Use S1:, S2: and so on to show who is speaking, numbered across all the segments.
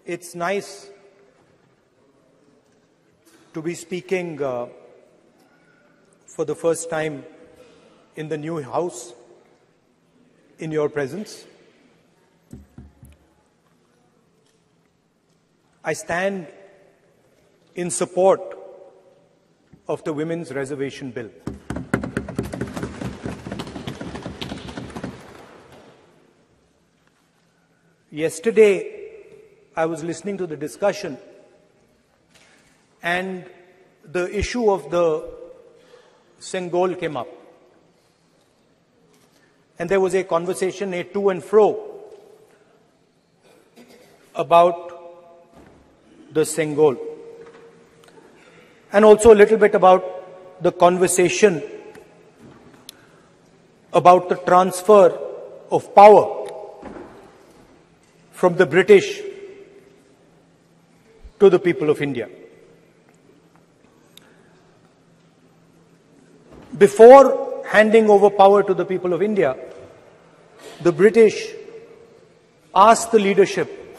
S1: It's nice to be speaking for the first time in the new house in your presence. I stand in support of the Women's Reservation Bill. Yesterday, I was listening to the discussion, and the issue of the Sengol came up. And there was a conversation, a to and fro, about the Sengol. And also a little bit about the conversation about the transfer of power from the British to the people of India. Before handing over power to the people of India, the British asked the leadership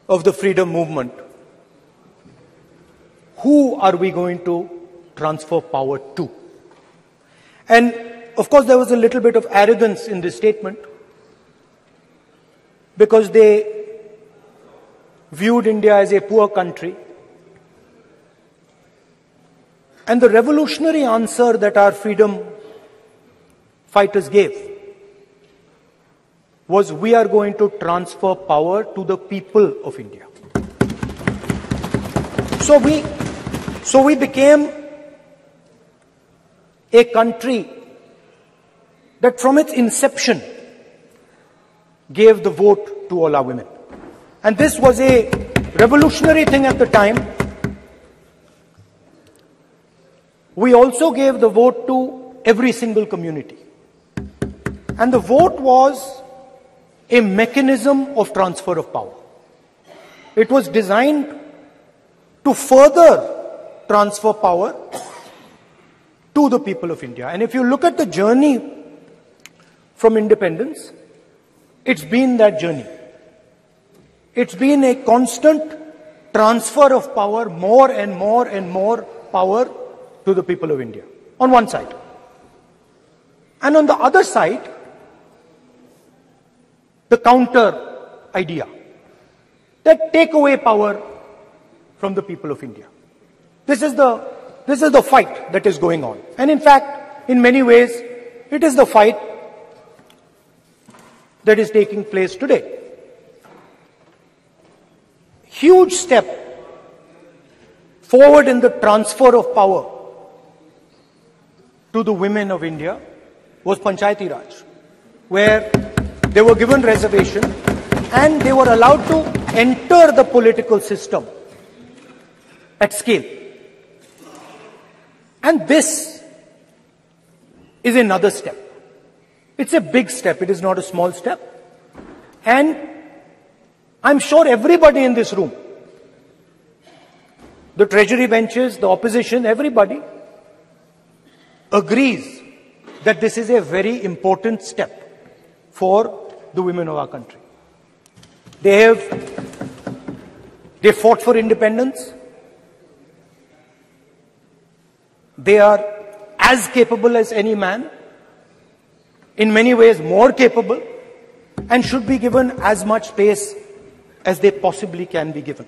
S1: of the freedom movement, who are we going to transfer power to? And of course there was a little bit of arrogance in this statement, because they viewed India as a poor country. And the revolutionary answer that our freedom fighters gave was, we are going to transfer power to the people of India. So we became a country that from its inception gave the vote to all our women. And this was a revolutionary thing at the time. We also gave the vote to every single community. And the vote was a mechanism of transfer of power. It was designed to further transfer power to the people of India. And if you look at the journey from independence, it's been that journey. It's been a constant transfer of power, more and more and more power to the people of India, on one side. And on the other side, the counter idea, that take away power from the people of India. This is the fight that is going on. And in fact, in many ways, it is the fight that is taking place today. Huge step forward in the transfer of power to the women of India was Panchayati Raj, where they were given reservation and they were allowed to enter the political system at scale. And this is another step. It's a big step. It is not a small step. And I'm sure everybody in this room, the treasury benches, the opposition, everybody agrees that this is a very important step for the women of our country. They fought for independence. They are as capable as any man, in many ways more capable, and should be given as much space as they possibly can be given.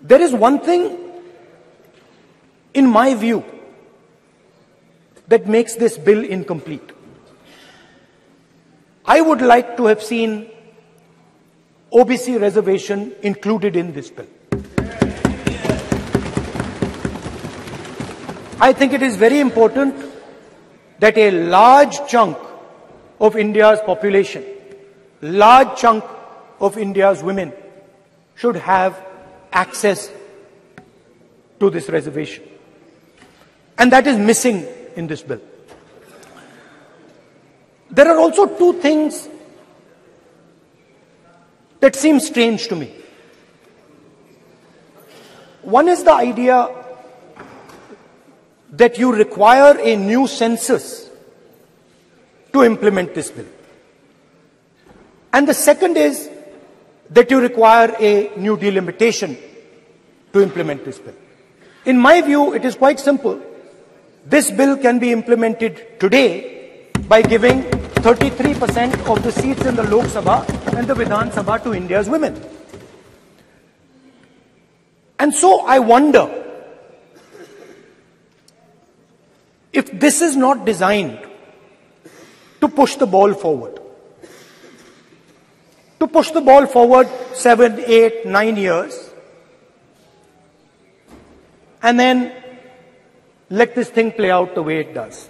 S1: There is one thing, in my view, that makes this bill incomplete. I would like to have seen OBC reservation included in this bill. I think it is very important that a large chunk of India's population, large chunk of India's women should have access to this reservation. And that is missing in this bill. There are also two things that seem strange to me. One is the idea that you require a new census to implement this bill. And the second is that you require a new delimitation to implement this bill. In my view, it is quite simple. This bill can be implemented today by giving 33% of the seats in the Lok Sabha and the Vidhan Sabha to India's women. And so I wonder if this is not designed to push the ball forward. To push the ball forward 7, 8, 9 years, and then let this thing play out the way it does.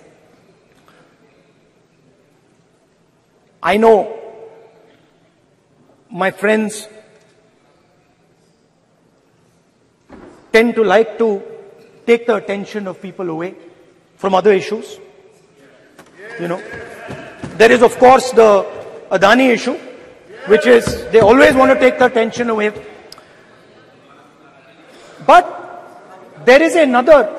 S1: I know my friends tend to like to take the attention of people away from other issues. You know, there is of course the Adani issue, which is they always want to take the attention away. But there is another,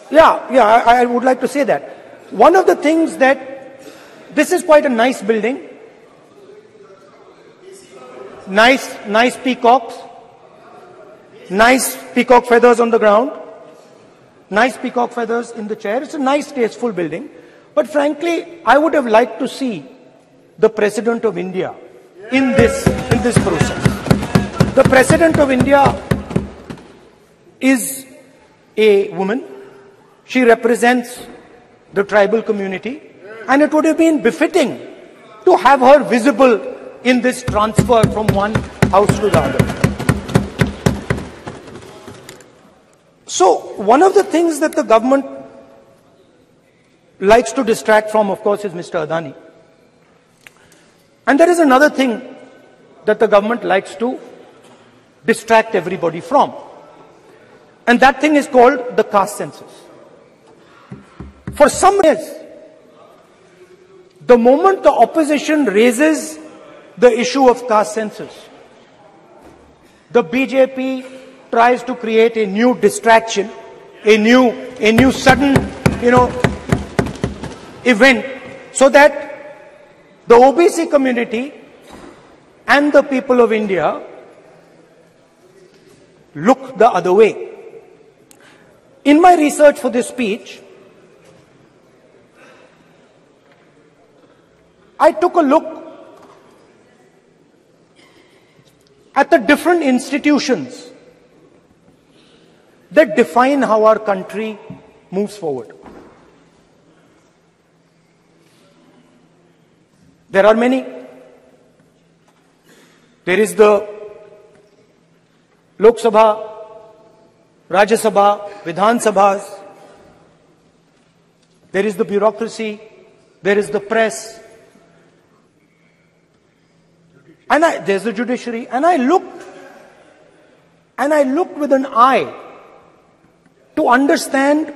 S1: I would like to say that. One of the things that, this is quite a nice building. Nice peacocks. Nice peacock feathers on the ground. Nice peacock feathers in the chair. It's a nice, tasteful building. But frankly, I would have liked to see the President of India in this process. The President of India is a woman. She represents the tribal community, and it would have been befitting to have her visible in this transfer from one house to the other. So, one of the things that the government likes to distract from, of course, is Mr. Adani. And there is another thing that the government likes to distract everybody from. And that thing is called the caste census. For some years, the moment the opposition raises the issue of caste census, the BJP tries to create a new distraction, a new sudden, event, so that the OBC community and the people of India look the other way. In my research for this speech, I took a look at the different institutions that define how our country moves forward. There are many. There is the Lok Sabha, Rajya Sabha, Vidhan Sabhas. There is the bureaucracy. There is the press. And there's the judiciary. And I looked with an eye to understand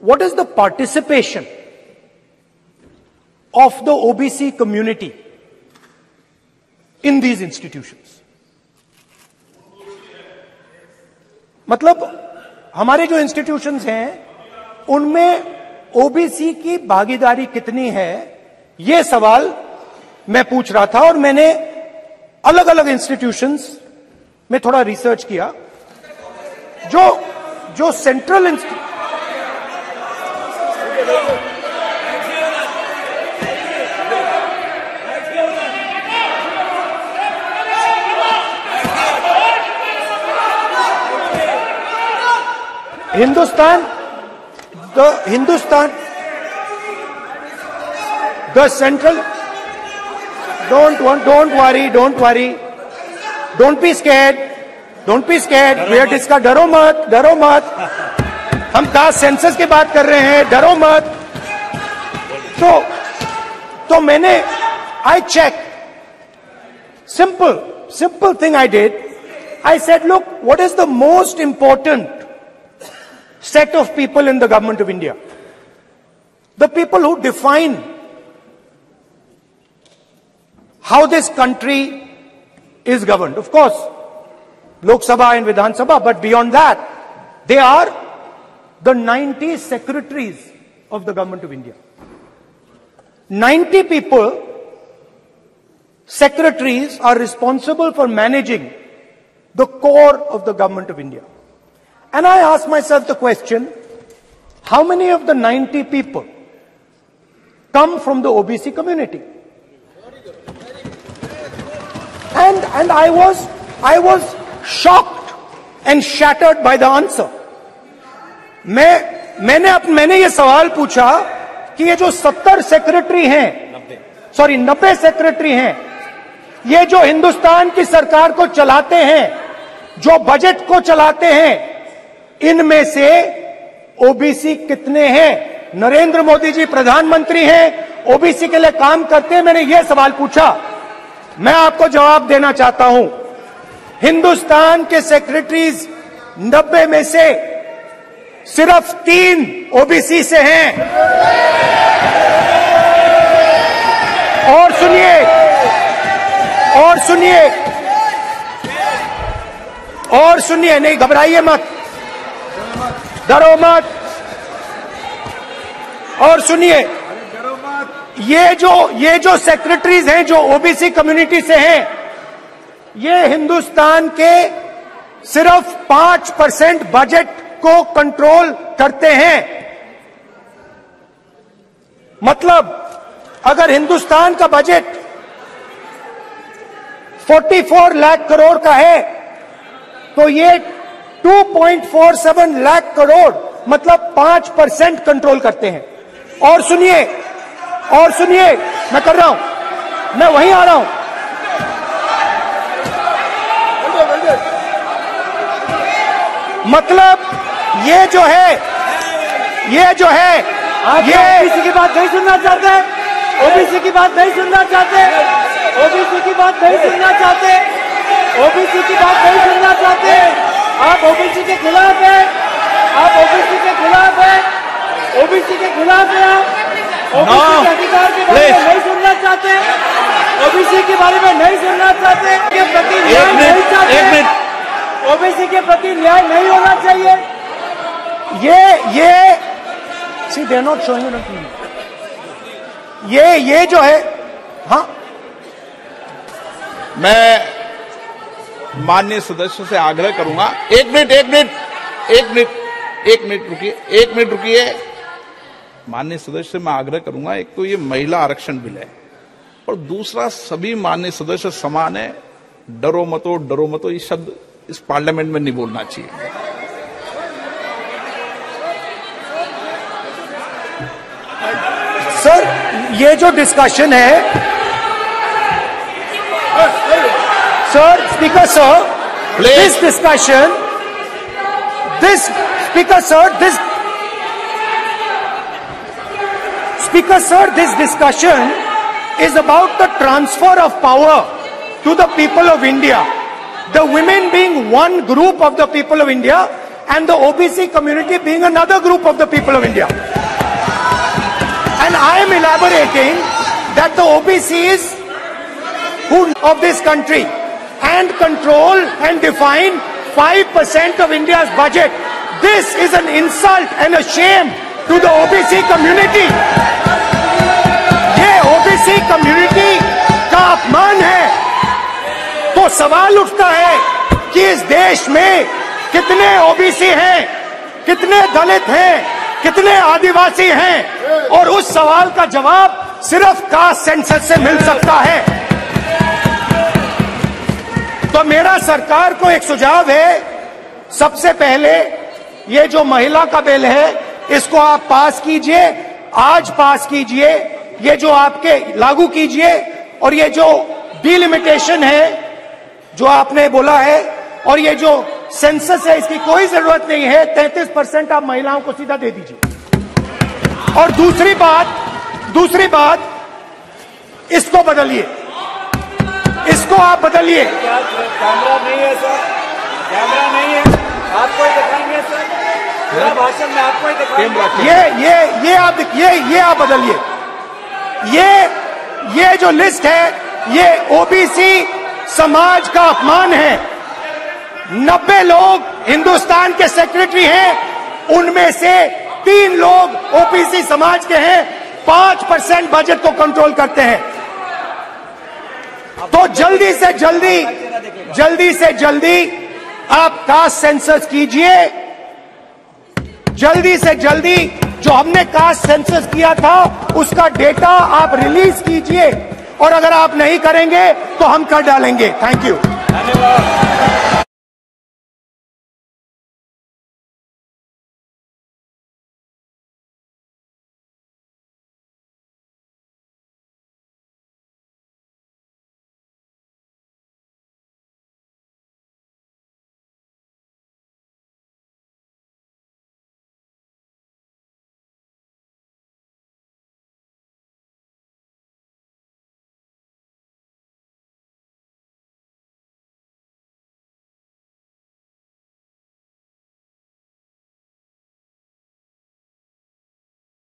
S1: what is the participation of the OBC community in these institutions. मतलब हमारे जो institutions हैं उनमें OBC की भागीदारी कितनी है, ये सवाल मैं पूछ रहा था और मैंने अलग अलग इंस्टीट्यूशंस में थोड़ा रिसर्च किया. जो central the central, don't worry, don't be scared, we are discussing, डरो मत, हम कास्ट सेंसस की बात कर रहे हैं, डरो मत. तो मैंने, I checked, simple thing I did. I said, look, what is the most important set of people in the government of India? The people who define how this country is governed. Of course, Lok Sabha and Vidhan Sabha, but beyond that, they are the 90 secretaries of the government of India. 90 people secretaries are responsible for managing the core of the government of India. And I asked myself the question, how many of the 90 people come from the OBC community? And I was shocked and shattered by the answer. मैंने ये सवाल पूछा कि ये जो 70 secretary हैं, 90 secretary हैं, ये जो हिंदुस्तान की सरकार को चलाते हैं, जो बजट को चलाते हैं, इनमें से ओबीसी कितने हैं? नरेंद्र मोदी जी प्रधानमंत्री हैं, ओबीसी के लिए काम करते हैं। मैंने ये सवाल पूछा। मैं आपको जवाब देना चाहता हूं, हिंदुस्तान के सेक्रेटरीज 90 में से सिर्फ 3 ओबीसी से हैं। और सुनिए, नहीं घबराइए मत, डरो मत। और सुनिए, ये जो सेक्रेटरीज हैं जो ओबीसी कम्युनिटी से हैं, ये हिंदुस्तान के सिर्फ 5% बजट को कंट्रोल करते हैं। मतलब अगर हिंदुस्तान का बजट 44 लाख करोड़ का है, तो ये 2.47 लाख करोड़ मतलब 5% कंट्रोल करते हैं। और सुनिए, मैं कर रहा हूं, मैं वहीं आ रहा हूं। मतलब ये जो है
S2: आप ओबीसी की बात नहीं सुनना चाहते, ओबीसी की बात नहीं सुनना चाहते, ओबीसी की बात नहीं सुनना चाहते, ओबीसी की बात नहीं सुनना चाहते। आप ओबीसी के खिलाफ हैं, आप ओबीसी के खिलाफ हैं, ओबीसी के खिलाफ हैं। आप ओबीसी के अधिकार के बारे में नहीं सुनना चाहते, ओबीसी के बारे में नहीं सुनना चाहते, के प्रति न्याय नहीं चाहते, ओबीसी के प्रति न्याय नहीं होना चाहिए।
S1: ये सी दे नॉट शोइंग ये जो है, हाँ,
S3: मैं माननीय सदस्य से आग्रह करूंगा, एक मिनट रुकिए। माननीय सदस्य से मैं आग्रह करूंगा, एक तो ये महिला आरक्षण बिल है और दूसरा सभी माननीय सदस्य समान है। डरो मतो ये शब्द इस पार्लियामेंट में नहीं बोलना चाहिए।
S1: सर, ये जो डिस्कशन है, sir, speaker sir, this discussion, this discussion is about the transfer of power to the people of India. The women being one group of the people of India and the OBC community being another group of the people of India. And I am elaborating that the OBCs who of this country and control and define 5% of India's budget. This is an insult and a shame to the OBC community. ये OBC community का अपमान है। तो सवाल उठता है कि इस देश में कितने OBC हैं, कितने दलित हैं, कितने आदिवासी हैं, और उस सवाल का जवाब सिर्फ कास्ट सेंसस से मिल सकता है। तो मेरा सरकार को एक सुझाव है, सबसे पहले ये जो महिला का बिल है इसको आप पास कीजिए, आज पास कीजिए, ये जो आपके लागू कीजिए, और ये जो डिलिमिटेशन है जो आपने बोला है, और ये जो सेंसस है इसकी कोई जरूरत नहीं है, 33% आप महिलाओं को सीधा दे दीजिए। और दूसरी बात इसको बदलिए, इसको आप बदलिए।
S2: कैमरा नहीं है सर, कैमरा नहीं है, आपको ही दिखाएंगे सर, पूरा भाषण में आपको ही दिखाएंगे।
S1: ये आप बदलिए। ये जो लिस्ट है ये ओबीसी समाज का अपमान है। 90 लोग हिंदुस्तान के सेक्रेटरी हैं, उनमें से 3 लोग ओबीसी समाज के हैं, 5% बजट को कंट्रोल करते हैं। तो जल्दी से जल्दी आप कास्ट सेंसस कीजिए, जल्दी से जल्दी जो हमने कास्ट सेंसस किया था उसका डेटा आप रिलीज कीजिए, और अगर आप नहीं करेंगे तो हम कर डालेंगे। Thank you.